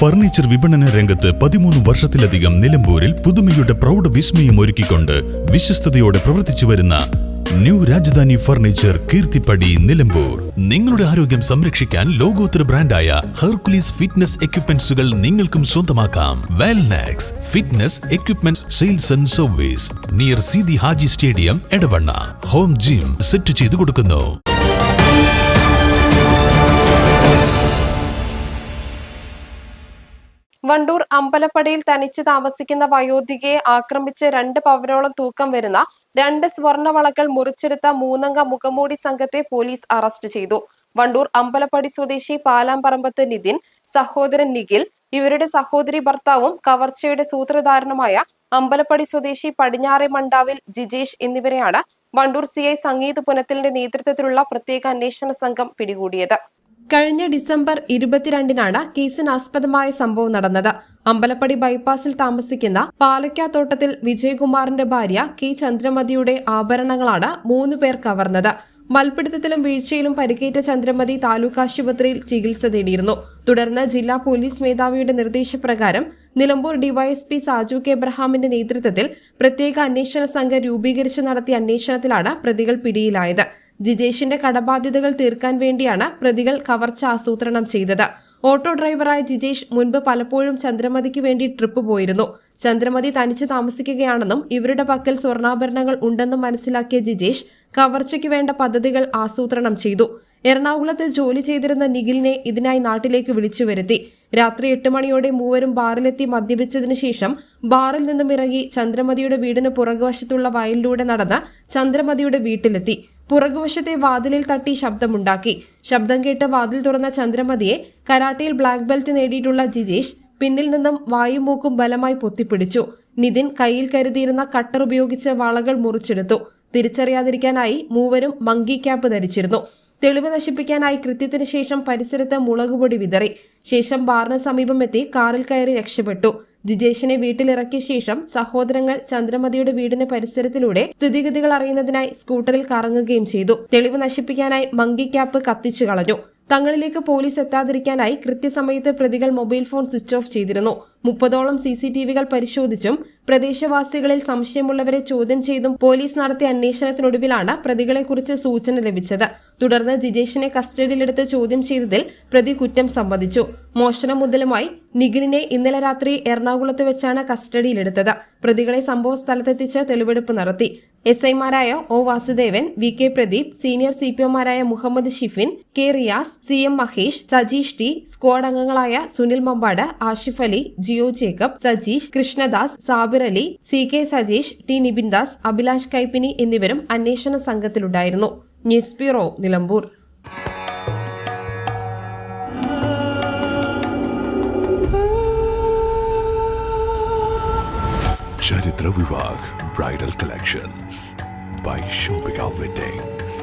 Furniture വിപണന രംഗത്ത് 13 വർഷത്തിലധികം നിലമ്പൂരിൽ പുതുമയുടെ പ്രൗഢ വിസ്മയം ഒരുക്കിക്കൊണ്ട് വിശ്വസ്തയോടെ പ്രവർത്തിച്ചു വരുന്ന ന്യൂ രാജധാനി ഫർണിച്ചർ കീർത്തിപ്പടി നിലമ്പൂർ. നിങ്ങളുടെ ആരോഗ്യം സംരക്ഷിക്കാൻ ലോകോത്തര ബ്രാൻഡായ ഹെർക്കുലീസ് ഫിറ്റ്നസ് എക്യുപ്മെന്റ്സുകൾ നിങ്ങൾക്കും സ്വന്തമാക്കാം. Wellnex fitness equipment sales and service near Seethi Haji stadium, Edavanna. Home gym set ചെയ്തു കൊടുക്കുന്നു. വണ്ടൂർ അമ്പലപ്പടിയിൽ തനിച്ച് താമസിക്കുന്ന വയോധികയെ ആക്രമിച്ച് 2 പവനോളം തൂക്കം വരുന്ന 2 സ്വർണവളകൾ മുറിച്ചെടുത്ത 3-അംഗ മുഖംമൂടി സംഘത്തെ പോലീസ് അറസ്റ്റ് ചെയ്തു. വണ്ടൂർ അമ്പലപ്പടി സ്വദേശി പാലാംപറമ്പത്ത് നിതിൻ, സഹോദരൻ നിഖിൽ, ഇവരുടെ സഹോദരി ഭർത്താവും കവർച്ചയുടെ സൂത്രധാരനുമായ അമ്പലപ്പടി സ്വദേശി പടിഞ്ഞാറെ മണ്ടാവിൽ ജിജേഷ് എന്നിവരെയാണ് വണ്ടൂർ സിഐ സംഗീത് പുനത്തിലിന്റെ നേതൃത്വത്തിലുള്ള പ്രത്യേക അന്വേഷണ സംഘം പിടികൂടിയത്. കഴിഞ്ഞ ഡിസംബർ 22-നാണ് കേസിനാസ്പദമായ സംഭവം നടന്നത്. അമ്പലപ്പടി ബൈപ്പാസിൽ താമസിക്കുന്ന പാലക്കാത്തോട്ടത്തിൽ വിജയകുമാറിന്റെ ഭാര്യ കെ ചന്ദ്രമതിയുടെ ആഭരണങ്ങളാണ് 3 പേർ കവർന്നത്. മൽപിടുത്തത്തിലും വീഴ്ചയിലും പരിക്കേറ്റ ചന്ദ്രമതി താലൂക്ക് ആശുപത്രിയിൽ ചികിത്സ തേടിയിരുന്നു. തുടർന്ന് ജില്ലാ പോലീസ് മേധാവിയുടെ നിർദ്ദേശപ്രകാരം നിലമ്പൂർ ഡിവൈഎസ്പി സാജു കെ എബ്രഹാമിന്റെ നേതൃത്വത്തിൽ പ്രത്യേക അന്വേഷണ സംഘം രൂപീകരിച്ച് നടത്തിയ അന്വേഷണത്തിലാണ് പ്രതികൾ പിടിയിലായത്. ജിജേഷിന്റെ കടബാധ്യതകൾ തീർക്കാൻ വേണ്ടിയാണ് പ്രതികൾ കവർച്ച ആസൂത്രണം ചെയ്തത്. ഓട്ടോ ഡ്രൈവറായ ജിജേഷ് മുൻപ് പലപ്പോഴും ചന്ദ്രമതിക്ക് വേണ്ടി ട്രിപ്പ് പോയിരുന്നു. ചന്ദ്രമതി തനിച്ച് താമസിക്കുകയാണെന്നും ഇവരുടെ പക്കൽ സ്വർണ്ണാഭരണങ്ങൾ ഉണ്ടെന്നും മനസ്സിലാക്കിയ ജിജേഷ് കവർച്ചയ്ക്ക് വേണ്ട പദ്ധതികൾ ആസൂത്രണം ചെയ്തു. എറണാകുളത്ത് ജോലി ചെയ്തിരുന്ന നിഖിലിനെ ഇതിനായി നാട്ടിലേക്ക് വിളിച്ചു വരുത്തി. രാത്രി 8 മണിയോടെ മൂവരും ബാറിലെത്തി മദ്യപിച്ചതിനു ശേഷം ബാറിൽ നിന്നും ഇറങ്ങി ചന്ദ്രമതിയുടെ വീടിന് പുറകുവശത്തുള്ള വയലിലൂടെ നടന്ന് ചന്ദ്രമതിയുടെ വീട്ടിലെത്തി. പുറകുവശത്തെ വാതിലിൽ തട്ടി ശബ്ദമുണ്ടാക്കി. ശബ്ദം കേട്ട് വാതിൽ തുറന്ന ചന്ദ്രമതിയെ കരാട്ടയിൽ ബ്ലാക്ക് ബെൽറ്റ് നേടിയിട്ടുള്ള ജിജേഷ് പിന്നിൽ നിന്നും വായും മൂക്കും ബലമായി പൊത്തിപ്പിടിച്ചു. നിതിൻ കയ്യിൽ കരുതിയിരുന്ന കട്ടർ ഉപയോഗിച്ച് വളകൾ മുറിച്ചെടുത്തു. തിരിച്ചറിയാതിരിക്കാനായി മൂവരും മങ്കി ക്യാപ്പ് ധരിച്ചിരുന്നു. തെളിവ് നശിപ്പിക്കാനായി കൃത്യത്തിന് ശേഷം പരിസരത്ത് മുളകുപൊടി വിതറി. ശേഷം ബാറിന് സമീപം എത്തി കാറിൽ കയറി രക്ഷപ്പെട്ടു. ജിജേഷിനെ വീട്ടിലിറക്കിയ ശേഷം സഹോദരങ്ങൾ ചന്ദ്രമതിയുടെ വീടിന് പരിസരത്തിലൂടെ സ്ഥിതിഗതികൾ അറിയുന്നതിനായി സ്കൂട്ടറിൽ കറങ്ങുകയും ചെയ്തു. തെളിവ് നശിപ്പിക്കാനായി മങ്കി ക്യാപ്പ് കത്തിച്ചു കളഞ്ഞു. തങ്ങളിലേക്ക് പോലീസ് എത്താതിരിക്കാനായി കൃത്യസമയത്ത് പ്രതികൾ മൊബൈൽ ഫോൺ സ്വിച്ച് ഓഫ് ചെയ്തിരുന്നു. 30ഓളം CCTVകൾ പരിശോധിച്ചും പ്രദേശവാസികളിൽ സംശയമുള്ളവരെ ചോദ്യം ചെയ്തും പോലീസ് നടത്തിയ അന്വേഷണത്തിനൊടുവിലാണ് പ്രതികളെക്കുറിച്ച് സൂചന ലഭിച്ചത്. തുടർന്ന് ജിജേഷിനെ കസ്റ്റഡിയിലെടുത്ത് ചോദ്യം ചെയ്തതിൽ പ്രതി കുറ്റം സമ്മതിച്ചു. മോഷണ മുതലുമായി നിഖിലിനെ ഇന്നലെ രാത്രി എറണാകുളത്ത് വെച്ചാണ് കസ്റ്റഡിയിലെടുത്തത്. പ്രതികളെ സംഭവ സ്ഥലത്തെത്തിച്ച് തെളിവെടുപ്പ് നടത്തി. SI-മാരായ O Vasudevan, VK Pradeep, senior CPOമാരായ Muhammad Shifin, K Riyas, CM Mahesh, Sajeesh T, squad അംഗങ്ങളായ സുനിൽ മമ്പാട്, ആഷിഫ് അലി, ജിയോ ജേക്കബ്, സജീഷ്, കൃഷ്ണദാസ്, സാബിർ അലി, CK സജീഷ്, T നിബിൻദാസ്, അഭിലാഷ് കൈപ്പിനി എന്നിവരും അന്വേഷണ സംഘത്തിലുണ്ടായിരുന്നു. News bureau, Nilambur. Charithra Vivah bridal collections by Shobhika Weddings.